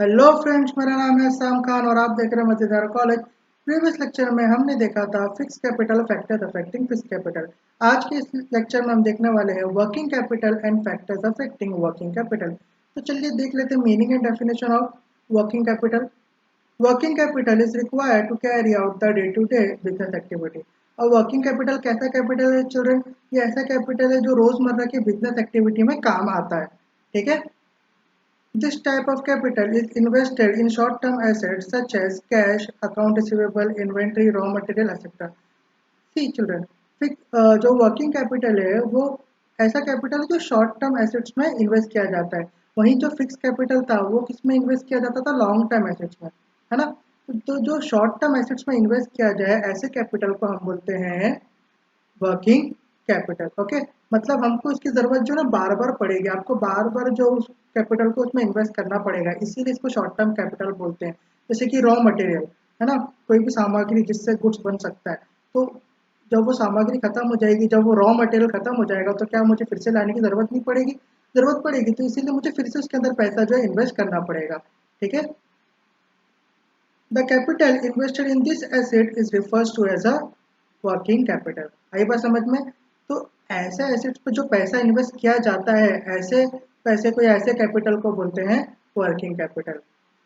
Hello friends, मेरा नाम है साम खान और आप देख रहे हैं मजेदार कॉलेज। प्रीवियस लेक्चर में हमने देखा था fix capital factors affecting fix capital. आज के इस लेक्चर में हम देखने वाले हैं working capital and factors affecting working capital. तो चलिए देख लेते हैं meaning and definition of working capital. Working capital is required to carry out the day to day business activity. और वर्किंग कैपिटल कैसा कैपिटल है चिल्ड्रन? ये ऐसा कैपिटल है जो रोजमर्रा की बिजनेस एक्टिविटी में काम आता है। ठीक है। This type of capital is invested in short-term assets such as cash, account receivable, inventory, raw material, etc. See children, जो वर्किंग कैपिटल है वो ऐसा कैपिटल है जो शॉर्ट टर्म एसेट्स में इन्वेस्ट किया जाता है। वहीं जो फिक्स कैपिटल था वो किस में इन्वेस्ट किया जाता था? लॉन्ग टर्म एसेट्स में, है ना। तो जो शॉर्ट टर्म एसेट्स में इन्वेस्ट किया जाए ऐसे कैपिटल को हम बोलते हैं वर्किंग कैपिटल। ओके, मतलब हमको इसकी ज़रूरत जो ना बार बार पड़ेगी, आपको बार बार जो उस कैपिटल को उसमें इन्वेस्ट करना पड़ेगा, इसीलिए इसको शॉर्ट टर्म कैपिटल बोलते हैं। जैसे कि रॉ मटेरियल, है ना, कोई भी सामग्री जिससे गुड्स बन सकता है। तो जब वो सामग्री खत्म हो जाएगी, जब वो रॉ मटेरियल खत्म हो जाएगा तो क्या मुझे फिर से लाने की ज़रूरत नहीं पड़ेगी? ज़रूरत पड़ेगी, तो इसीलिए मुझे फिर से उसके अंदर पैसा जो है इन्वेस्ट करना पड़ेगा। ठीक है। The capital invested in this asset is refers to as a working capital। आई बात समझ में? तो ऐसे एसेट्स पे जो पैसा इन्वेस्ट किया जाता है, ऐसे पैसे को या ऐसे कैपिटल को बोलते हैं वर्किंग कैपिटल।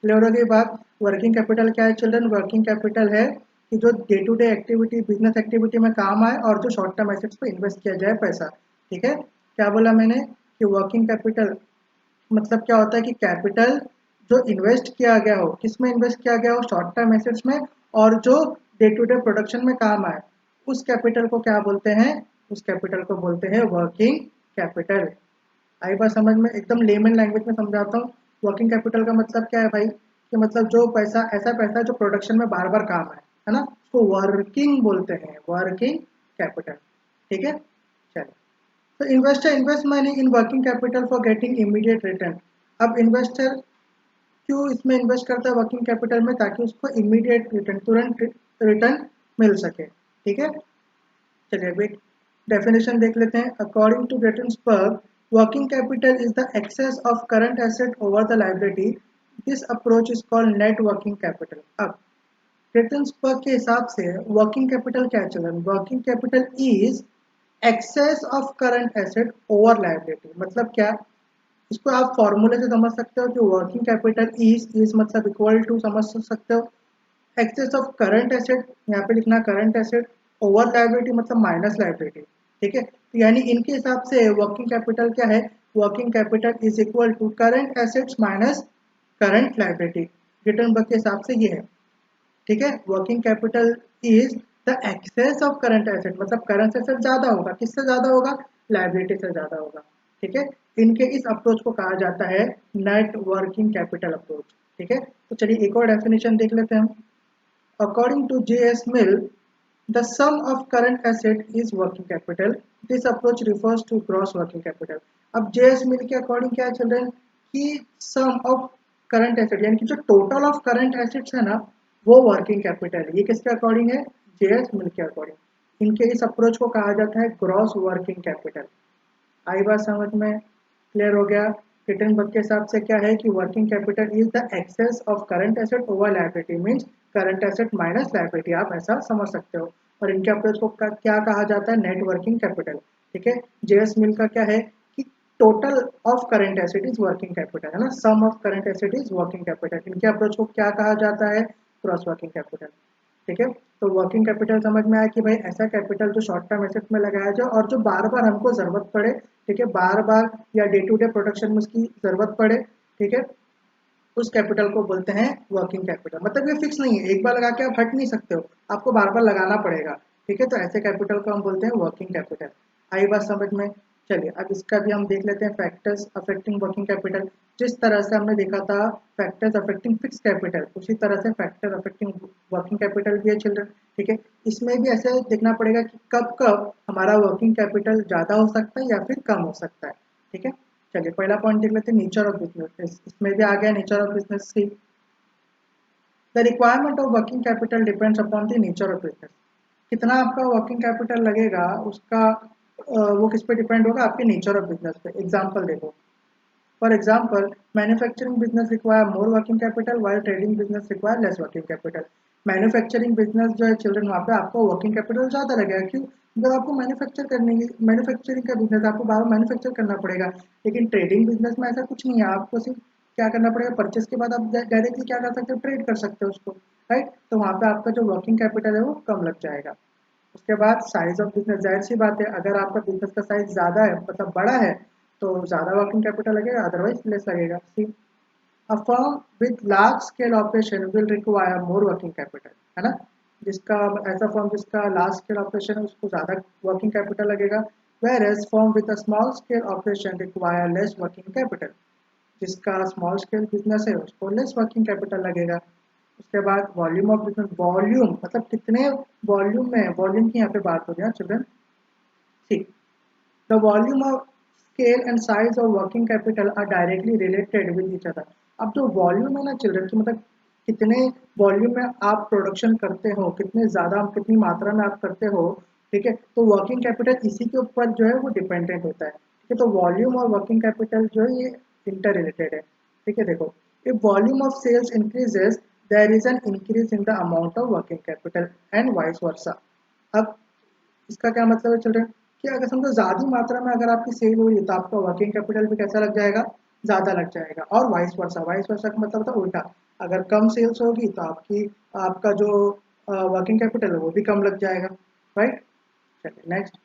क्लियर हो गई बात? वर्किंग कैपिटल क्या है चिल्ड्रन? वर्किंग कैपिटल है कि जो day to day activity business activity में काम आए और जो शॉर्ट टर्म एसेट्स पे इन्वेस्ट किया जाए पैसा। ठीक है। क्या बोला मैंने? कि वर्किंग कैपिटल मतलब क्या होता है कि कैपिटल जो इन्वेस्ट किया गया हो, किस में इन्वेस्ट किया गया हो? शॉर्ट टर्म एसेट्स में, और जो डे टू डे प्रोडक्शन में काम आए उस कैपिटल को क्या बोलते हैं? उस कैपिटल को बोलते हैं वर्किंग कैपिटल। आई बात समझ में? एकदम लेमन लैंग्वेज में समझाता हूँ। वर्किंग कैपिटल का मतलब क्या है भाई? कि मतलब जो पैसा, ऐसा पैसा जो प्रोडक्शन में बार बार काम आए, है ना, उसको वर्किंग बोलते हैं, वर्किंग कैपिटल। ठीक है। चलिए, तो investor invest money in working capital for getting immediate return. अब इन्वेस्टर क्यों इसमें इन्वेस्ट करता है वर्किंग कैपिटल में? ताकि उसको इमीडिएट रिटर्न, तुरंत रिटर्न मिल सके। ठीक है। चलिए अभी डेफिनेशन देख लेते हैं। अकॉर्डिंग टू गेटिंग्सबर्ग, working capital is the excess of current asset over the liability. This approach is called net working capital. अब गेटिंग्सबर्ग के हिसाब से वर्किंग कैपिटल क्या चल रहा है? Working capital is excess of current asset over liability. मतलब क्या? इसको आप फॉर्मूले से समझ सकते हो कि वर्किंग कैपिटल इज मतलब इक्वल टू समझ सकते हो एक्सेस ऑफ करंट एसेट, यहाँ पे लिखना करंट एसेट, ओवर लायबिलिटी मतलब माइनस लायबिलिटी। ठीक है। तो यानी इनके हिसाब से वर्किंग कैपिटल क्या है? Working capital is equal to current assets minus current liability. Gerstenberg के हिसाब से ये है। ठीक है। Working capital is the excess of current asset, मतलब करंट एसेट ज्यादा होगा, किससे ज्यादा होगा? लायबिलिटी से ज्यादा होगा। ठीक है। इनके इस अप्रोच को कहा जाता है नेट वर्किंग कैपिटल अप्रोच। ठीक है। तो चलिए एक और डेफिनेशन देख लेते हैं हम। According to J.S. Mill, the sum of current asset is working capital. This approach refers to gross working capital. अब J.S. Mill के अकॉर्डिंग क्या चल रहा है कि सम ऑफ करंट एसेट, यानी कि जो टोटल ऑफ करंट एसेट्स है ना, वो वर्किंग कैपिटल है। ये किसके अकॉर्डिंग है? J.S. Mill के अकॉर्डिंग। इनके इस अप्रोच को कहा जाता है ग्रॉस वर्किंग कैपिटल। आई बात समझ में? क्लियर हो गया? हिटनबर्ग के हिसाब से क्या है कि working capital is the excess of current asset over liability, means current asset minus liability, आप ऐसा समझ सकते हो। और इनके अप्रोच को क्या कहा जाता है? Net working capital. ठीक है। जेएस मिल का क्या है कि total of current asset is working capital, है ना, sum of current asset is working capital. इनके अप्रोच को क्या कहा जाता है? Gross working capital. ठीक है। तो वर्किंग कैपिटल समझ में आया कि भाई ऐसा कैपिटल जो शॉर्ट टर्म एसेट में लगाया जाए और जो बार बार हमको जरूरत पड़े। ठीक है। बार बार या डे टू डे प्रोडक्शन में उसकी जरूरत पड़े। ठीक है। उस कैपिटल को बोलते हैं वर्किंग कैपिटल। मतलब ये फिक्स नहीं है, एक बार लगा के आप हट नहीं सकते हो, आपको बार बार लगाना पड़ेगा। ठीक है। तो ऐसे कैपिटल को हम बोलते हैं वर्किंग कैपिटल। आई बात समझ में? चलिए अब इसका भी हम देख लेते हैं फैक्टर्स अफेक्टिंग वर्किंग कैपिटल। जिस तरह से हमने देखा था फैक्टर्स अफेक्टिंग फिक्स कैपिटल, उसी तरह से फैक्टर अफेक्टिंग वर्किंग कैपिटल भी है चिल्ड्रन। ठीक है। इसमें भी ऐसे देखना पड़ेगा कि कब कब हमारा वर्किंग कैपिटल ज़्यादा हो सकता है या फिर कम हो सकता है। ठीक है। चलिए पहला पॉइंट देख लेते हैं, नेचर ऑफ बिजनेस। इसमें भी आ गया nature of business C. The requirement of working capital depends upon the nature of business. कितना आपका वर्किंग कैपिटल लगेगा उसका वो किस पे डिपेंड होगा? आपके नेचर ऑफ बिजनेस पे। एग्जांपल देखो, For example, manufacturing business require more working capital while trading business require less working capital. Manufacturing business जो है चिल्ड्रन वहाँ पे आपको वर्किंग कैपिटल ज़्यादा लगेगा। क्यों? जब आपको मैन्युफैक्चरिंग का बिजनेस आपको बार मैन्युफैक्चर करना पड़ेगा। लेकिन ट्रेडिंग बिजनेस में ऐसा कुछ नहीं है, आपको सिर्फ क्या करना पड़ेगा, परचेस के बाद आप डायरेक्टली क्या कर सकते हो, ट्रेड कर सकते हो उसको, राइट। तो वहाँ पे आपका जो वर्किंग कैपिटल है वो कम लग जाएगा। उसके बाद साइज ऑफ बिजनेस, जाहिर सी बात है अगर आपका बिजनेस का साइज ज़्यादा है मतलब बड़ा है तो ज़्यादा वर्किंग कैपिटल लगेगा, अदरवाइज लेस लगेगा। See, a firm with large scale operation will require more working capital, है ना। जिसका ऐसा फर्म जिसका लार्ज स्केल ऑपरेशन है उसको ज़्यादा वर्किंग कैपिटल लगेगा। Whereas firm with a small scale operation require less working capital, जिसका स्मॉल स्केल बिजनेस है उसको लेस वर्किंग कैपिटल लगेगा। उसके बाद वॉल्यूम ऑफ बिजनेस, वॉल्यूम मतलब कितने वॉल्यूम में, वॉल्यूम की यहाँ पे बात हो रही है चिल्ड्रन। ठीक, the volume of scale and size of working capital R directly related with each other. अब जो वॉल्यूम है ना चिल्ड्रन की, मतलब कितने वॉल्यूम में आप प्रोडक्शन करते हो, कितने ज़्यादा कितनी मात्रा में आप करते हो, ठीक है, तो वर्किंग कैपिटल इसी के ऊपर जो है वो डिपेंडेंट होता है, ठीक है। तो वॉल्यूम और वर्किंग कैपिटल जो है ये इंटर रिलेटेड है, ठीक है। देखो, if volume of sales increases there is an increase in the amount of working capital and vice versa. अब इसका क्या मतलब है चिल्ड्रन, कि अगर समझो ज़्यादा मात्रा में अगर आपकी सेल हो रही है तो आपका वर्किंग कैपिटल भी कैसा लग जाएगा, ज़्यादा लग जाएगा। और वाइस वर्सा, वाइस वर्सा का मतलब होता है उल्टा, अगर कम सेल्स होगी तो आपका जो वर्किंग कैपिटल है वो भी कम लग जाएगा, राइट। चलिए next,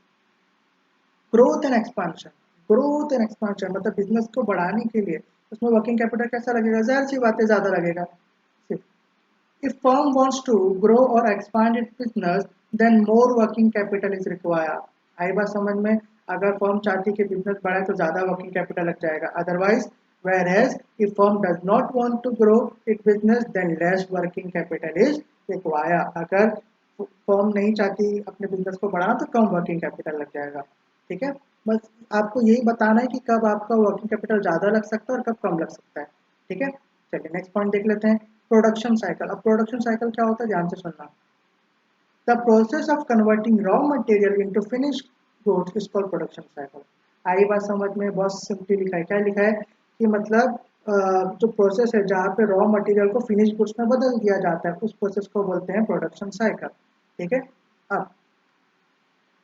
growth and expansion. Growth and expansion मतलब बिजनेस को बढ़ाने के लिए उसमें वर्किंग कैपिटल कैसा लगेगा, जाहिर सी बात है ज़्यादा लगेगा। If firm wants to grow or expand its business, then more working capital is required. आई बात समझ में, अगर फर्म चाहती है कि बिजनेस बढ़े तो ज़्यादा वर्किंग कैपिटल लग जाएगा। Otherwise whereas if firm does not want to grow its business, then less working capital is required. अगर फर्म नहीं चाहती अपने बिजनेस को बढ़ाना तो कम वर्किंग कैपिटल लग जाएगा, ठीक है। बस आपको यही बताना है कि कब आपका वर्किंग कैपिटल ज़्यादा लग सकता है और कब कम लग सकता है, ठीक है। चलिए नेक्स्ट पॉइंट देख लेते हैं, प्रोडक्शन साइकिल। अब प्रोडक्शन साइकिल क्या होता है, ध्यान से सुनना। The process of converting raw material into finished goods is called production cycle. आई बात समझ में, बहुत सिंपली लिखा है। क्या लिखा है कि मतलब जो प्रोसेस है जहाँ पे रॉ मटेरियल को फिनिश गुड्स में बदल दिया जाता है उस प्रोसेस को बोलते हैं प्रोडक्शन साइकिल, ठीक है। अब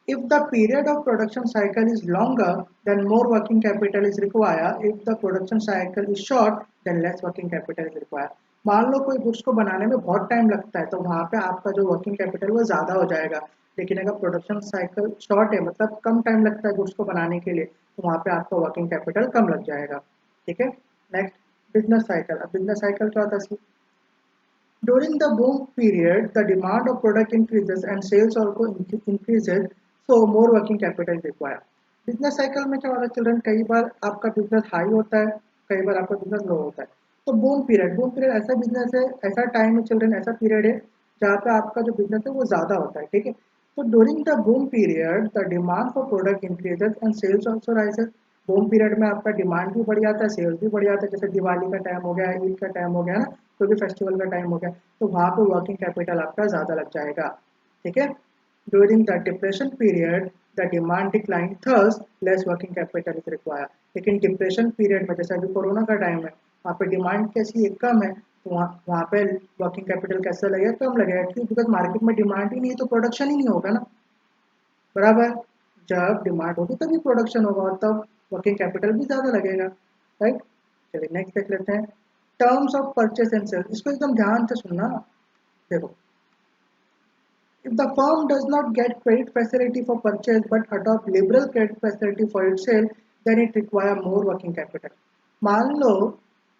if the period of production cycle is longer, then more working capital is required. If the production cycle is short, then less working capital is required. मान लो कोई गुड्स को बनाने में बहुत टाइम लगता है तो वहाँ पे आपका जो वर्किंग कैपिटल वो ज़्यादा हो जाएगा। लेकिन अगर प्रोडक्शन साइकिल शॉर्ट है मतलब कम टाइम लगता है गुड्स को बनाने के लिए तो वहाँ पे आपका वर्किंग कैपिटल कम लग जाएगा, ठीक है। Next, business cycle. अब बिजनेस साइकिल क्या होता है? During the boom period, the demand of product increases and sales also increases, so more working capital is required. Business cycle में क्या होता है चिल्ड्रन, कई बार आपका बिजनेस हाई होता है, कई बार आपका बिजनेस लो होता है। तो बूम पीरियड ऐसा बिजनेस है, ऐसा टाइम है चिल्ड्रन, ऐसा पीरियड है जहाँ पे आपका जो बिजनेस है वो ज़्यादा होता है, ठीक है। तो during the boom period the demand for product increases and sales also rises. Boom period में आपका डिमांड भी बढ़ जाता है, सेल्स भी बढ़ जाता है। जैसे दिवाली का टाइम हो गया, ईद का टाइम हो गया ना, कोई भी फेस्टिवल का टाइम हो गया तो वहाँ पे वर्किंग कैपिटल आपका ज़्यादा लग जाएगा, ठीक है। During the depression period the demand decline, thus less working capital is required. लेकिन डिप्रेशन पीरियड में जैसे अभी कोरोना का टाइम है वहाँ पे डिमांड कैसी है, कम है, तो वहाँ पे वर्किंग कैपिटल कैसे लगेगा, कम लगेगा। क्यों? बिकॉज मार्केट में डिमांड ही नहीं है तो प्रोडक्शन ही नहीं होगा ना, बराबर। जब डिमांड होगी तभी प्रोडक्शन होगा और तब वर्किंग कैपिटल भी ज़्यादा लगेगा, राइट। चलिए नेक्स्ट देख लेते हैं, terms of purchase and sale. इसको एकदम ध्यान से सुनना। देखो, if the firm does not get credit facility for purchase but adopt liberal credit facility for its sale, then it require more working capital. मान लो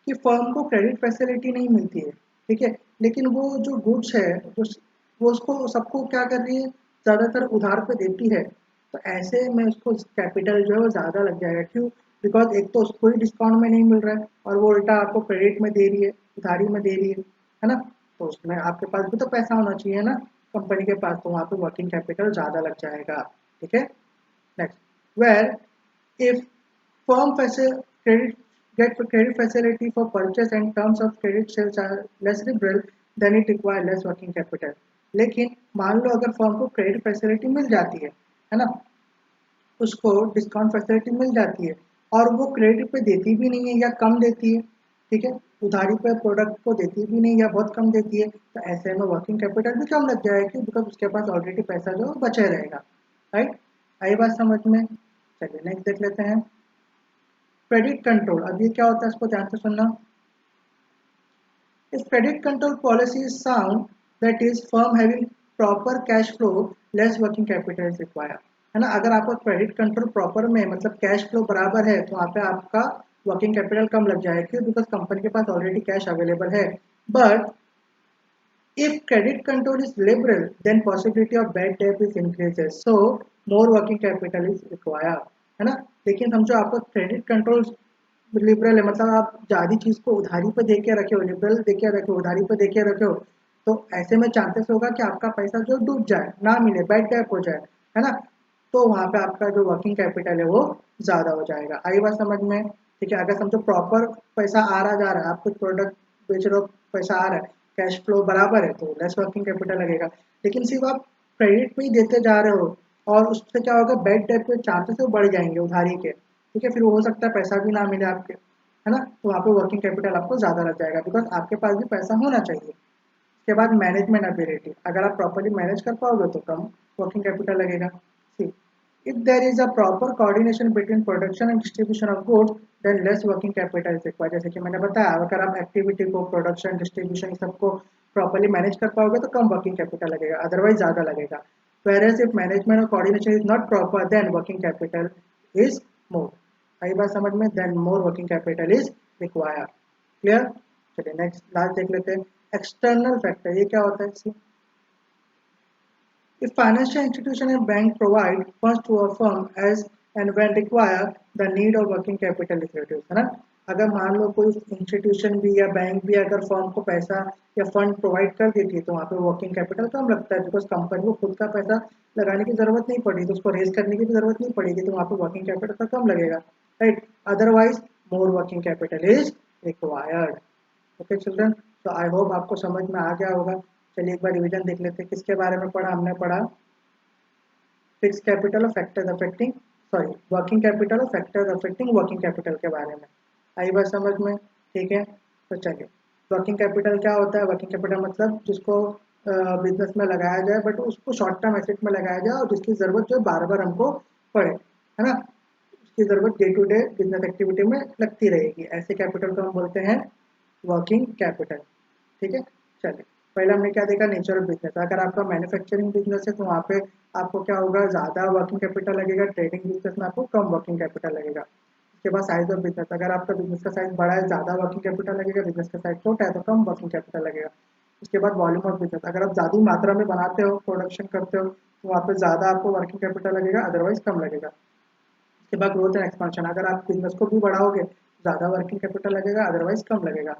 कि फर्म को क्रेडिट फैसिलिटी नहीं मिलती है, ठीक है, लेकिन वो जो गुड्स है वो उसको सबको क्या कर रही है, ज़्यादातर उधार पे देती है। तो ऐसे में उसको कैपिटल जो है वो ज़्यादा लग जाएगा। क्यों? बिकॉज एक तो उसको ही डिस्काउंट में नहीं मिल रहा है और वो उल्टा आपको क्रेडिट में दे रही है, उधारी में दे रही है ना। तो उसमें आपके पास भी तो पैसा होना चाहिए ना कंपनी के पास, तो वहाँ पे वर्किंग कैपिटल ज़्यादा लग जाएगा, ठीक है। Next, where if firm credit get credit facility for purchase and terms of credit sales are less liberal, then it require less working capital. लेकिन मान लो अगर फर्म को क्रेडिट फैसिलिटी मिल जाती है ना, उसको डिस्काउंट फैसिलिटी मिल जाती है, और वो क्रेडिट पे देती भी नहीं है या कम देती है, ठीक है, उधारी पे प्रोडक्ट को देती भी नहीं या बहुत कम देती है, तो ऐसे में वर्किंग कैपिटल भी कम लग जाएगी बिकॉज उसके पास ऑलरेडी पैसा जो बचे रहेगा, राइट। आई बात समझ में? चलिए नेक्स्ट देख लेते हैं, क्रेडिट कंट्रोल। अब ये क्या होता है इसको ध्यान से सुनना। If credit control policy is sound, that is firm having proper cash flow, less working capital is required. है ना, अगर आपका क्रेडिट कंट्रोल प्रॉपर में मतलब कैश फ्लो बराबर है तो वहाँ पे आपका वर्किंग कैपिटल कम लग जाएगी बिकॉज कंपनी के पास ऑलरेडी कैश अवेलेबल है। But if credit control is liberal, then possibility of bad debt is increases. So more working capital is required. है ना, लेकिन समझो आपका क्रेडिट कंट्रोल लिबरल है, मतलब आप ज़्यादा चीज़ को उधारी पे दे के रखे हो, लिबरल दे के रखे हो, उधारी पे दे के रखे हो, तो ऐसे में चांसेस होगा कि आपका पैसा जो डूब जाए, ना मिले, बैड डेट हो जाए, है ना। तो वहाँ पे आपका जो वर्किंग कैपिटल है वो ज़्यादा हो जाएगा। आई बात समझ में? ठीक है, अगर समझो प्रॉपर पैसा आ रहा जा रहा है, आप कुछ प्रोडक्ट बेच रहे हो, पैसा आ रहा है, कैश फ्लो बराबर है, तो लेस वर्किंग कैपिटल लगेगा। लेकिन सिर्फ आप क्रेडिट पे ही देते जा रहे हो और उससे क्या होगा, बैड डेट के चांसेस बढ़ जाएंगे उधारी के, ठीक है, फिर हो सकता है पैसा भी ना मिले आपके, है ना, तो वहाँ पे वर्किंग कैपिटल आपको ज़्यादा लग जाएगा बिकॉज आपके पास भी पैसा होना चाहिए। उसके बाद मैनेजमेंट एबिलिटी, अगर आप प्रॉपर्ली मैनेज कर पाओगे तो कम वर्किंग कैपिटल लगेगा। सी, if there is a proper coordination between production and distribution of goods, then less working capital is required। जैसे कि मैंने बताया, अगर आप एक्टिविटी को, प्रोडक्शन, डिस्ट्रीब्यूशन सबको प्रॉपर्ली मैनेज कर पाओगे तो कम वर्किंग कैपिटल लगेगा, अदरवाइज ज़्यादा लगेगा। whereas if management or coordination is not proper, then working capital is more। आई बात समझ में? then more working capital is required। Clear? चलिए नेक्स्ट लास्ट देख लेते हैं, एक्सटर्नल फैक्टर। ये क्या होता है? If financial institution and bank provide funds to a firm as and when required, the need of working capital is reduced, है ना। अगर मान लो कोई इंस्टीट्यूशन भी या बैंक भी अगर फर्म को पैसा या फंड प्रोवाइड कर देती है तो वहाँ पे वर्किंग कैपिटल कम लगता है बिकॉज कंपनी को खुद का पैसा लगाने की जरूरत नहीं पड़ी, तो उसको रेज करने की भी जरूरत नहीं पड़ेगी, तो वहाँ पे वर्किंग कैपिटल कम लगेगा, right. Otherwise more working capital is required. Okay children, तो आई होप आपको समझ में आ गया होगा। चलिए एक बार रिवीजन देख लेते हैं, किसके बारे में पढ़ा हमने? पढ़ा फिक्स कैपिटल और factors affecting, sorry, working capital और फैक्टर्स अफेक्टिंग वर्किंग कैपिटल के बारे में। आई बात समझ में? ठीक है, तो चलिए, वर्किंग कैपिटल क्या होता है? वर्किंग कैपिटल मतलब जिसको बिजनेस में लगाया जाए बट उसको शॉर्ट टर्म एसेट में लगाया जाए और जिसकी ज़रूरत जो बार बार हमको पड़े, है ना, उसकी ज़रूरत day to day business activity में लगती रहेगी, ऐसे कैपिटल को हम बोलते हैं वर्किंग कैपिटल। ठीक है, चलिए पहले हमने क्या देखा, नेचर ऑफ बिजनेस। अगर आपका मैन्युफैक्चरिंग बिजनेस है तो वहाँ पे आपको क्या होगा, ज़्यादा वर्किंग कैपिटल लगेगा। ट्रेडिंग बिजनेस में आपको कम वर्किंग कैपिटल लगेगा। उसके बाद साइज ऑफ बिजनेस, अगर आपका बिजनेस का साइज बड़ा है ज़्यादा वर्किंग कैपिटल लगेगा, बिजनेस का साइज छोटा है तो कम वर्किंग कैपिटल लगेगा। उसके बाद वॉल्यूम ऑफ बिजनेस, अगर आप ज़्यादा मात्रा में बनाते हो, प्रोडक्शन करते हो, तो वहाँ पे ज़्यादा आपको वर्किंग कैपिटल लगेगा, अदरवाइज कम लगेगा। उसके बाद ग्रोथ एंड एक्सपेंशन, अगर आप बिजनेस को भी बढ़ाओगे ज़्यादा वर्किंग कैपिटल लगेगा, अदरवाइज कम लगेगा।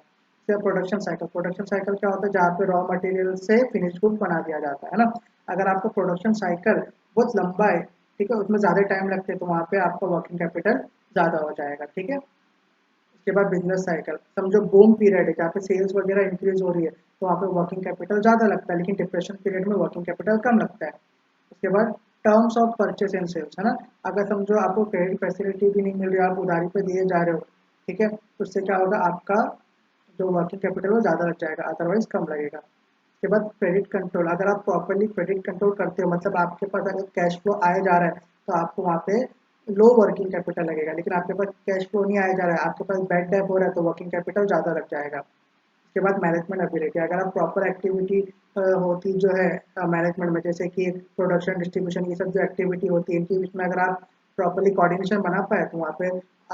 फिर प्रोडक्शन साइकिल, प्रोडक्शन साइकिल क्या होता है, जहाँ पे रॉ मटेरियल से फिनिश गुड बना दिया जाता है ना। अगर आपका प्रोडक्शन साइकिल बहुत लंबा है, ठीक है, उसमें ज़्यादा टाइम लगते हैं, तो वहाँ पे आपका वर्किंग कैपिटल ज़्यादा हो जाएगा। ठीक है, उसके बाद बिजनेस साइकिल, समझो बूम पीरियड है जहाँ पे सेल्स वगैरह इंक्रीज हो रही है तो वहाँ पे वर्किंग कैपिटल ज़्यादा लगता है, लेकिन डिप्रेशन पीरियड में वर्किंग कैपिटल कम लगता है। उसके बाद terms of purchase and sales, है ना, अगर समझो आपको क्रेडिट फैसिलिटी भी नहीं मिल रही, आप उधारी पे दिए जा रहे हो, ठीक है, तो उससे क्या होगा, आपका जो वर्किंग कैपिटल वो ज़्यादा लग जाएगा, अदरवाइज कम लगेगा। उसके बाद क्रेडिट कंट्रोल, अगर आप प्रॉपरली क्रेडिट कंट्रोल करते हो, मतलब आपके पास अगर कैश फ्लो आया जा रहा है तो आपको वहाँ पे लो वर्किंग कैपिटल लगेगा, लेकिन आपके पास कैश फ्लो नहीं आया जा रहा है, आपके पास बैड डेप हो रहा है, तो वर्किंग कैपिटल ज़्यादा लग जाएगा। उसके बाद मैनेजमेंट एबिलिटी, अगर आप प्रॉपर एक्टिविटी होती जो है मैनेजमेंट में, जैसे कि प्रोडक्शन, डिस्ट्रीब्यूशन, ये सब जो एक्टिविटी होती है इनके बीच में अगर आप प्रॉपरली कोऑर्डिनेशन बना पाए तो वहाँ पे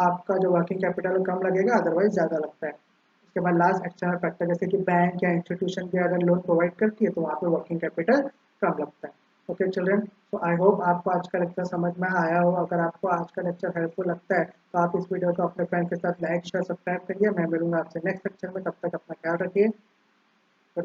आपका जो वर्किंग कैपिटल कम लगेगा, अदरवाइज ज़्यादा लगता है। उसके बाद लास्ट एक्सटर्नल फैक्टर, जैसे कि बैंक या इंस्टीट्यूशन भी अगर लोन प्रोवाइड करती है तो वहाँ पे वर्किंग कैपिटल कम लगता है। ओके चिल्ड्रन, तो आई होप आपको आज का लेक्चर समझ में आया हो। अगर आपको आज का लेक्चर हेल्पफुल लगता है तो आप इस वीडियो को अपने फ्रेंड के साथ लाइक शेयर सब्सक्राइब करिए। मैं मिलूंगा आपसे नेक्स्ट लेक्चर में, तब तक अपना ख्याल रखिए।